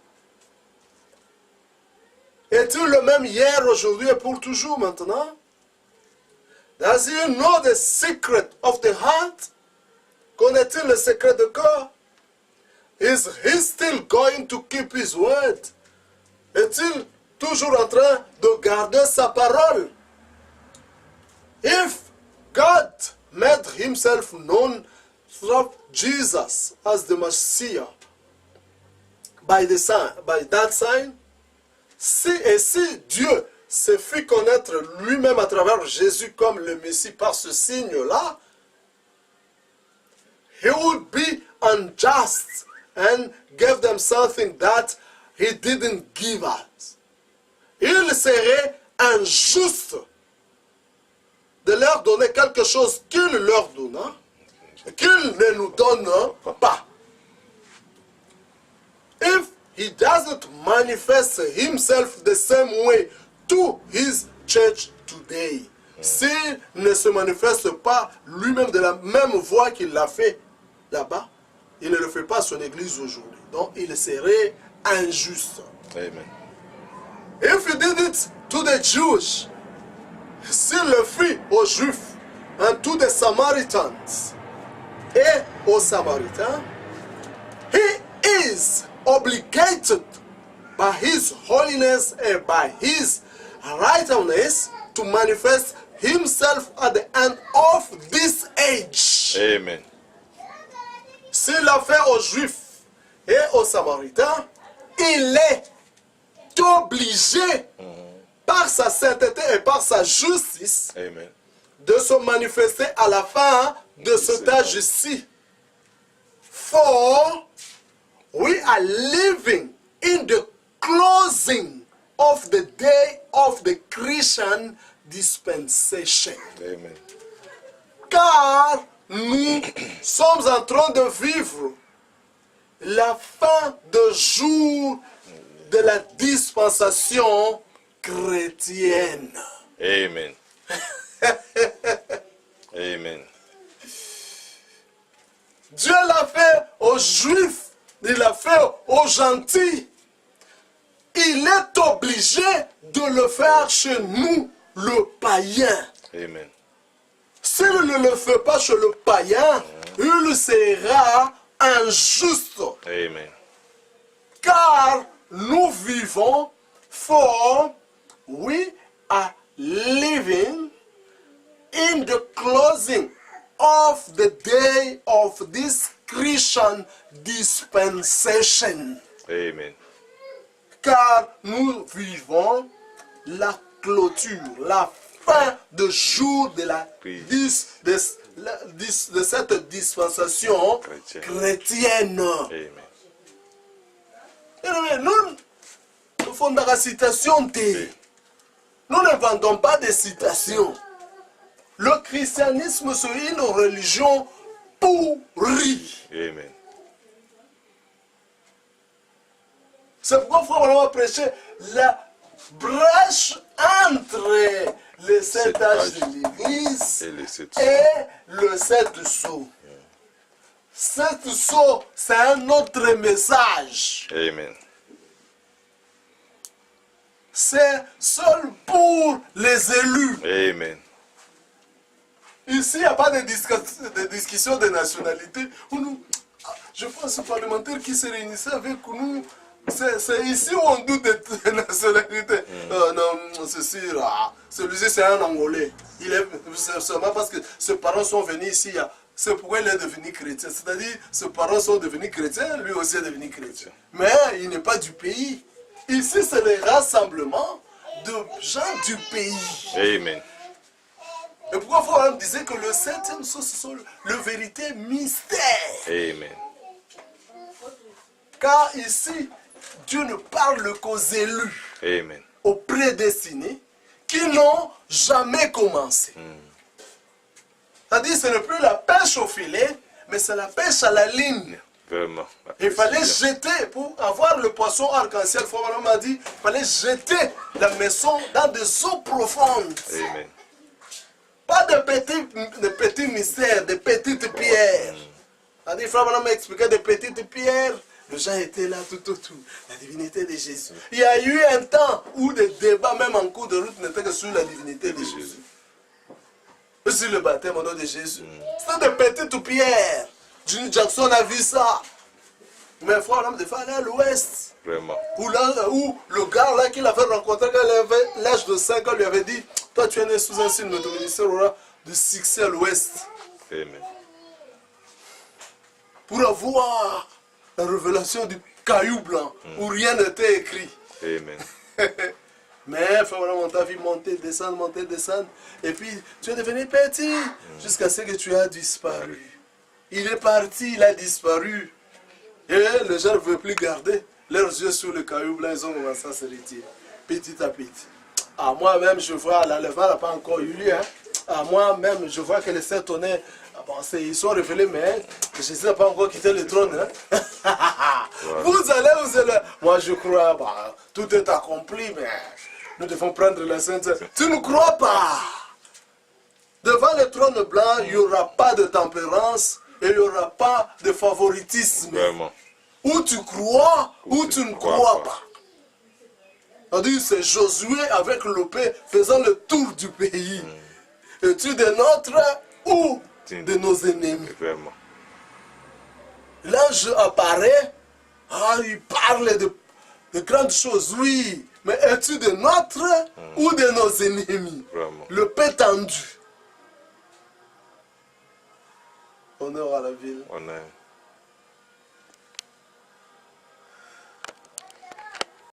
Est-il le même hier, aujourd'hui et pour toujours maintenant? Does he know the secret of the heart? Connaît-il le secret du cœur? Is he still going to keep his word? Est-il toujours en train de garder sa parole? If God made himself known through Jesus as the Messiah by that sign, si Dieu se fit connaître lui-même à travers Jésus comme le Messie par ce signe-là, he would be unjust and give them something that he didn't give us. Il serait injuste de leur donner quelque chose qu'il leur donna, qu'il ne nous donne pas. If he doesn't manifest himself the same way to his church today, s'il ne se manifeste pas lui-même de la même voie qu'il l'a fait là-bas, il ne le fait pas à son église aujourd'hui. Donc il serait injuste. Amen. If he did it to the Jews, s'il le fit aux Juifs, and to the Samaritans, et aux Samaritains, he is obligated by his holiness and by his righteousness to manifest himself at the end of this age. Amen. S'il l'a fait aux Juifs et aux Samaritains, il est obligé par sa sainteté et par sa justice Amen. de se manifester à la fin de cet âge-ci. For we are living in the closing of the day of the Christian dispensation. Amen. Car nous sommes en train de vivre la fin de jour de la dispensation chrétienne. Amen. Amen. Dieu l'a fait aux Juifs, il l'a fait aux gentils. Il est obligé de le faire chez nous, le païen. Amen. S'il ne le fait pas chez le païen, il sera injuste. Amen. Car nous vivons, for we are living in the closing of the day of this Christian dispensation. Amen. Car nous vivons la clôture, la fin de jour de de cette dispensation chrétienne. Amen. Nous faisons la citation. Nous n'inventons pas des citations. Le christianisme, c'est une religion pourrie. Amen. C'est pourquoi il faut vraiment prêcher la brèche entre les 7 âges de l'Église Et les 7 et le 7 sceaux. 7 sceaux, c'est un autre message. Amen. C'est seul pour les élus. Amen. Ici, il n'y a pas de discussion de nationalité. Je pense aux parlementaires qui se réunissaient avec nous. C'est ici où on doute de nationalité. Non, c'est sûr. Celui-ci, c'est un Angolais. Il est seulement parce que ses parents sont venus ici. C'est pourquoi il est devenu chrétien. C'est-à-dire, ses parents sont devenus chrétiens, lui aussi est devenu chrétien. Mais il n'est pas du pays. Ici, c'est le rassemblement de gens du pays. Amen. Et pourquoi Frère disait que le 7e sceau, ce sont le vérité mystère. Amen. Car ici, Dieu ne parle qu'aux élus, Amen. aux prédestinés, qui n'ont jamais commencé. C'est-à-dire, ce n'est plus la pêche au filet, mais c'est la pêche à la ligne. Vraiment. Il fallait jeter, pour avoir le poisson arc-en-ciel, Frère m'a dit, il fallait jeter la maison dans des eaux profondes. Amen. Pas de petits mystères, de petites pierres. C'est-à-dire, Frère m'a expliqué des petites pierres. Les gens étaient là tout autour. La divinité de Jésus. Il y a eu un temps où des débats, même en cours de route, n'étaient que sur la divinité de Jésus. Sur le baptême au nom de Jésus. C'était des petites pierres. Jimmy Jackson a vu ça. Mais frère, l'homme de aller à l'ouest. Vraiment. Où le gars là qu'il avait rencontré quand il avait l'âge de 5 ans lui avait dit, toi tu es né sous un signe, notre ministère aura du succès à l'ouest. Amen. Pour avoir la révélation du caillou blanc où rien n'était écrit. Amen. Mais frère, on t'a vu monter, descendre. Et puis tu es devenu petit jusqu'à ce que tu as disparu. Il est parti, il a disparu. Et les gens ne veulent plus garder leurs yeux sur le caillou blanc, ils ont commencé à se retirer. Petit à petit. À moi-même, je vois, la levée n'a pas encore eu lieu. À moi-même, je vois que les 7 tonnerres, ils sont révélés, mais Jésus n'a pas encore quitté le trône. Vous allez. Moi, je crois, tout est accompli, mais nous devons prendre la Sainte. Tu ne crois pas? Devant le trône blanc, il n'y aura pas de tempérance et il n'y aura pas de favoritisme. Vraiment. Ou tu crois, ou tu ne crois pas. C'est-à-dire, c'est Josué avec l'OP faisant le tour du pays. Es-tu de notre ou de nos ennemis? Vraiment. L'ange apparaît, il parle de grandes choses, oui. Mais es-tu de notre ou de nos ennemis? Vraiment. Le paix tendu. Honneur à la ville. Honneur.